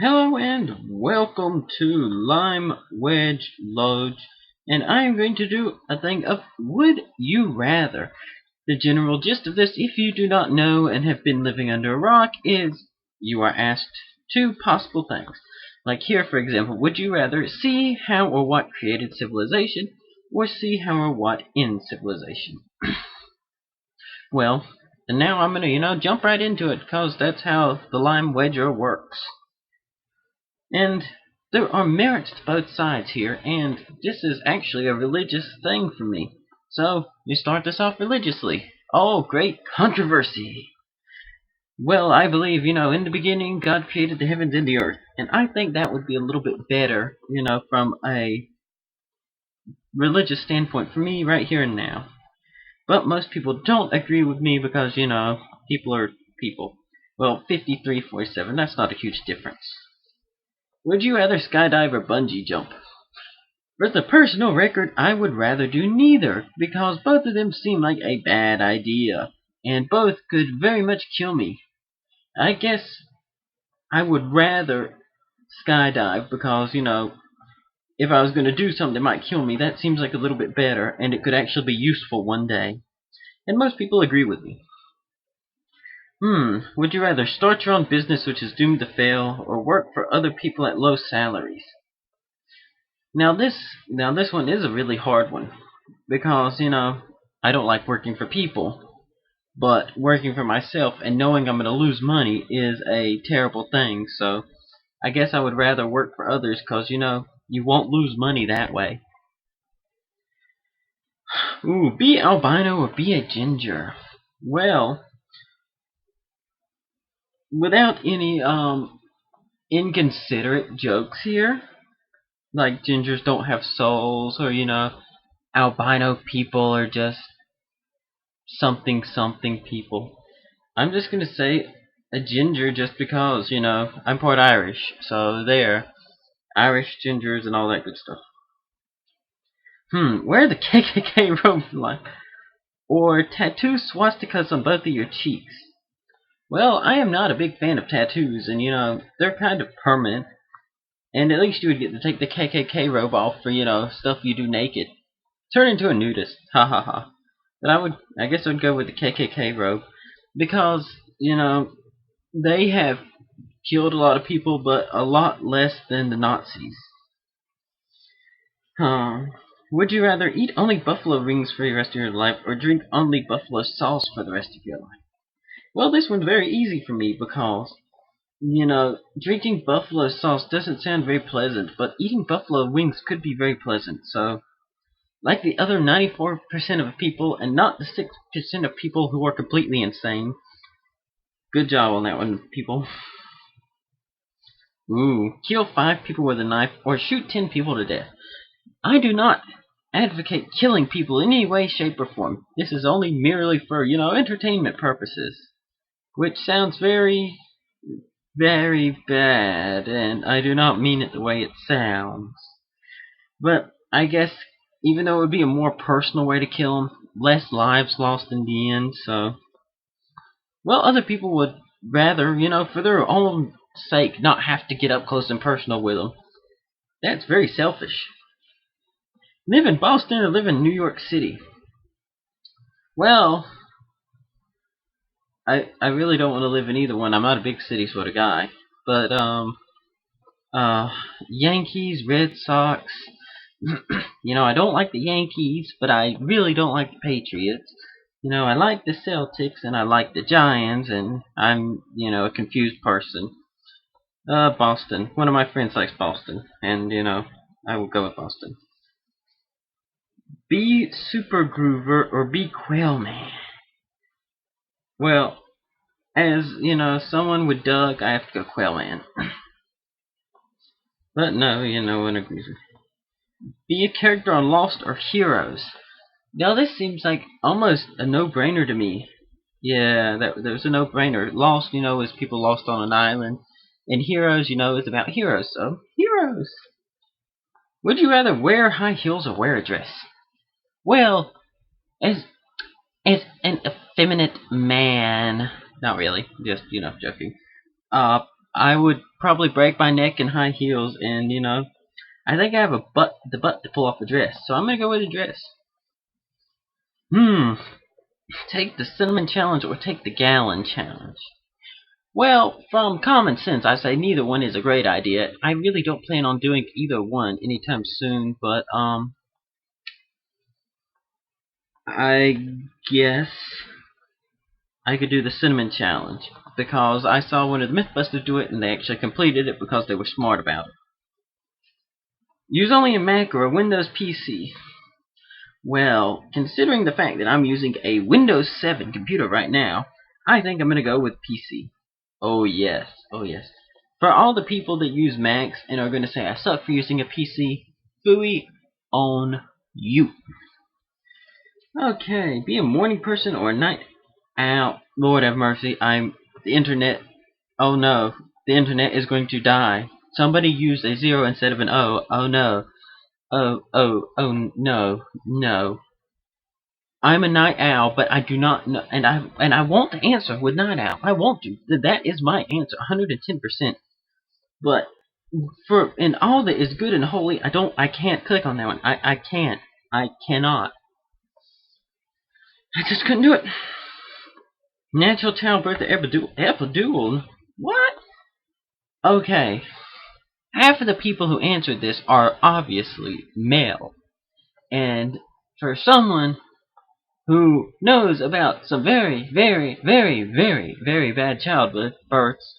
Hello and welcome to LimeWedgeLoej, and I am going to do a thing of Would You Rather. The general gist of this, if you do not know and have been living under a rock, is you are asked two possible things. Like here, for example, would you rather see how or what created civilization, or see how or what ends civilization? Well, and now I'm gonna, jump right into it, because that's how the LimeWedger works. And there are merits to both sides here, and this is actually a religious thing for me. So, we start this off religiously. Oh, great controversy! Well, I believe, in the beginning, God created the heavens and the earth. And I think that would be a little bit better, from a religious standpoint for me right here and now. But most people don't agree with me because, people are people. Well, 53-47, that's not a huge difference. Would you rather skydive or bungee jump? For the personal record, I would rather do neither, because both of them seem like a bad idea, and both could very much kill me. I guess I would rather skydive because, if I was going to do something that might kill me, that seems like a little bit better, and it could actually be useful one day. And most people agree with me. Would you rather start your own business which is doomed to fail, or work for other people at low salaries? Now this one is a really hard one because I don't like working for people, but working for myself and knowing I'm going to lose money is a terrible thing. So I guess I would rather work for others because you won't lose money that way. Ooh, be albino or be a ginger? Well, without any inconsiderate jokes here, like gingers don't have souls, or albino people are just something people. I'm just gonna say a ginger just because, I'm part Irish, so there. Irish gingers and all that good stuff. Wear the KKK robe line. Or tattoo swastikas on both of your cheeks. Well, I am not a big fan of tattoos, and they're kind of permanent. And at least you would get to take the KKK robe off for, stuff you do naked. Turn into a nudist. Ha ha ha. But I guess I would go with the KKK robe. Because, they have killed a lot of people, but a lot less than the Nazis. Would you rather eat only buffalo wings for the rest of your life, or drink only buffalo sauce for the rest of your life? Well, this one's very easy for me because, drinking buffalo sauce doesn't sound very pleasant, but eating buffalo wings could be very pleasant. So, like the other 94% of people, and not the 6% of people who are completely insane. Good job on that one, people. Ooh, kill 5 people with a knife or shoot 10 people to death. I do not advocate killing people in any way, shape, or form. This is only merely for, entertainment purposes. Which sounds very, very bad, and I do not mean it the way it sounds. But I guess, even though it would be a more personal way to kill them, less lives lost in the end, so... Well, other people would rather, for their own sake, not have to get up close and personal with them. That's very selfish. Live in Boston or live in New York City? Well, I really don't want to live in either one. I'm not a big city sort of guy. But, Yankees, Red Sox. I don't like the Yankees, but I really don't like the Patriots. I like the Celtics and I like the Giants, and I'm, a confused person. Boston. One of my friends likes Boston, and, I will go with Boston. Be Super Groover or be Quailman? Well, as, someone with Doug, I have to go Quailman. But no, one agrees with me. Be a character on Lost or Heroes? Now this seems like almost a no-brainer to me. Yeah, that was a no-brainer. Lost, is people lost on an island. And Heroes, is about heroes, so Heroes! Would you rather wear high heels or wear a dress? Well, as an effeminate man, not really, just, joking. I would probably break my neck in high heels, and I think I have the butt to pull off a dress, so I'm gonna go with a dress. Take the cinnamon challenge or take the gallon challenge. Well, from common sense, I say neither one is a great idea. I really don't plan on doing either one anytime soon, but I guess I could do the cinnamon challenge because I saw one of the Mythbusters do it, and they actually completed it because they were smart about it. Use only a Mac or a Windows PC. Well, considering the fact that I'm using a Windows 7 computer right now, I think I'm going to go with PC. Oh yes, oh yes. For all the people that use Macs and are going to say I suck for using a PC, phooey on you. Okay, be a morning person or a night owl. Lord have mercy, the internet. Oh no, the internet is going to die. Somebody used a 0 instead of an O. Oh no. Oh no, no. I'm a night owl, but I do not know, and I want to answer with night owl. I want to. That is my answer, 110%. But in all that is good and holy, I can't click on that one. I can't. I cannot. I just couldn't do it. Natural childbirth or epidural? What? Okay. Half of the people who answered this are obviously male. And for someone who knows about some very, very, very, very, very bad childbirths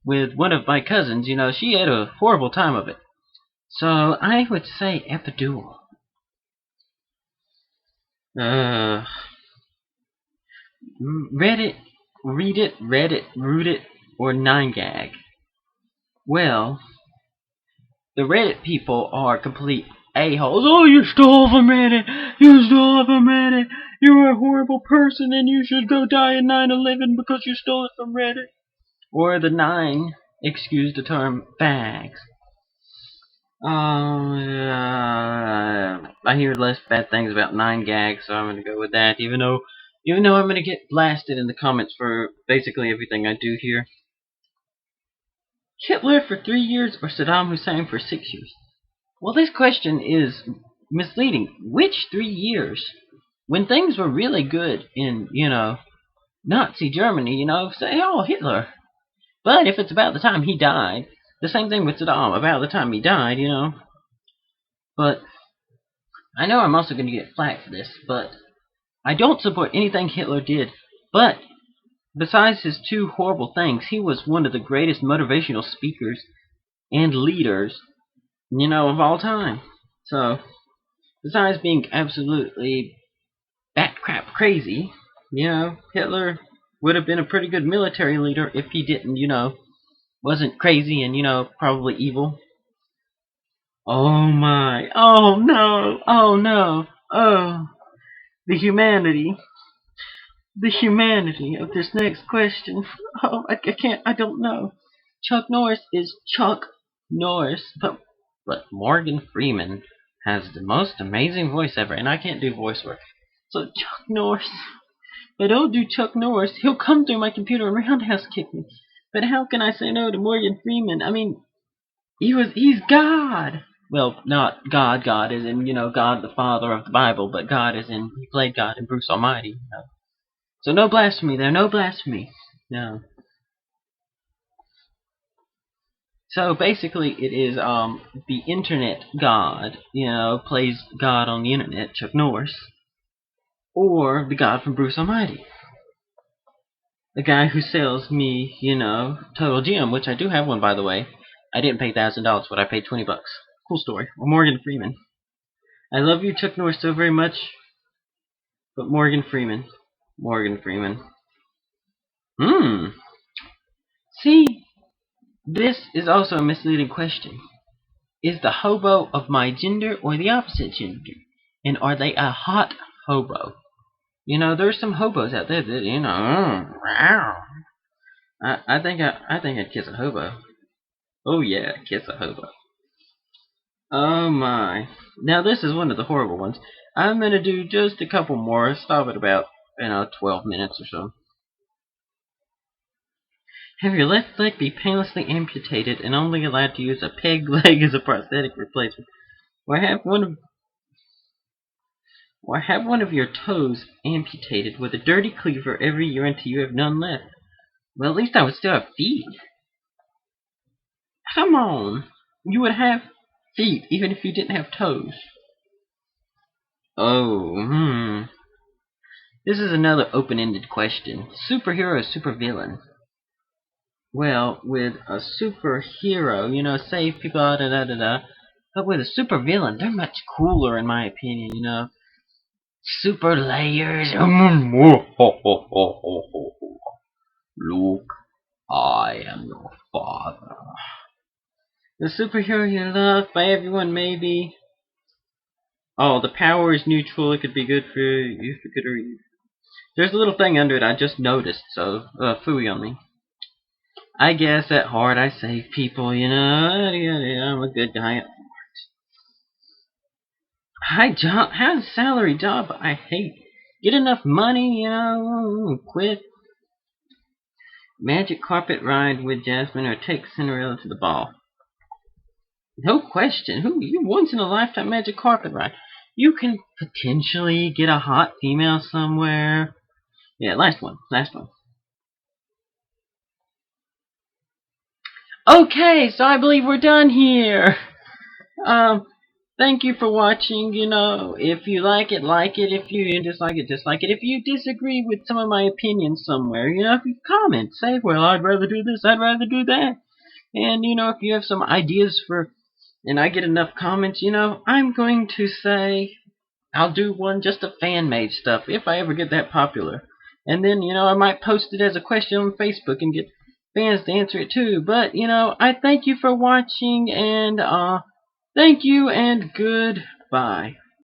with one of my cousins, she had a horrible time of it. So I would say epidural. Reddit, root it, or Ninegag. Well, the Reddit people are complete a-holes. Oh, you stole from Reddit! You stole from Reddit! You're a horrible person and you should go die in 9/11 because you stole it from Reddit. Or the 9, excuse the term, bags. I hear less bad things about Ninegag, so I'm gonna go with that, even though I'm gonna get blasted in the comments for basically everything I do here. Hitler for 3 years or Saddam Hussein for 6 years? Well, this question is misleading. Which 3 years? When things were really good in, Nazi Germany, say, oh, Hitler. But if it's about the time he died, the same thing with Saddam, about the time he died, But I know I'm also going to get flack for this, but I don't support anything Hitler did. But besides his 2 horrible things, he was one of the greatest motivational speakers and leaders, of all time. So, besides being absolutely bat crap crazy, Hitler would have been a pretty good military leader if he didn't, wasn't crazy and, probably evil. Oh my. Oh no. Oh no. Oh. The humanity. The humanity of this next question. Oh, I can't. I don't know. Chuck Norris is Chuck Norris. But Morgan Freeman has the most amazing voice ever. And I can't do voice work. So Chuck Norris. If I don't do Chuck Norris, he'll come through my computer and roundhouse kick me. But how can I say no to Morgan Freeman? I mean, he's God. Well, not God as in, God the Father of the Bible, but God as in he played God in Bruce Almighty. So no blasphemy there, no blasphemy. No. So basically it is the internet God, plays God on the internet, Chuck Norris, or the God from Bruce Almighty. The guy who sells me, Total Gem, which I do have one by the way. I didn't pay $1,000, but I paid $20. Cool story. Or Morgan Freeman. I love you, Chuck Norris, so very much. But Morgan Freeman. See, this is also a misleading question. Is the hobo of my gender or the opposite gender? And are they a hot hobo? There's some hobos out there that, I think I'd kiss a hobo. Oh yeah, kiss a hobo. Oh my. Now this is one of the horrible ones. I'm gonna do just a couple more. Stop at about, 12 minutes or so. Have your left leg be painlessly amputated and only allowed to use a peg leg as a prosthetic replacement. Or have one of your toes amputated with a dirty cleaver every year until you have none left. Well, at least I would still have feet. Come on. You would have feet even if you didn't have toes. Oh, This is another open-ended question. Superhero or supervillain? Well, with a superhero, save people, da-da-da-da. But with a supervillain, they're much cooler in my opinion. Super layers. Luke, I am your father. The superhero you love by everyone, maybe. Oh, the power is neutral. It could be good for you, for good or evil. There's a little thing under it I just noticed, so phooey on me. I guess at heart I save people, I'm a good guy at heart. High job, how's salary job I hate. Get enough money, quit. Magic carpet ride with Jasmine or take Cinderella to the ball. No question. You once in a lifetime magic carpet ride. You can potentially get a hot female somewhere. Yeah, last one. Okay, so I believe we're done here. Thank you for watching. If you like it, like it. If you dislike it, dislike it. If you disagree with some of my opinions somewhere, if you comment, say, well, I'd rather do this, I'd rather do that. And, if you have some ideas and I get enough comments, I'm going to say I'll do one just of fan-made stuff if I ever get that popular. And then, I might post it as a question on Facebook and get fans to answer it too. But, I thank you for watching and, thank you and goodbye.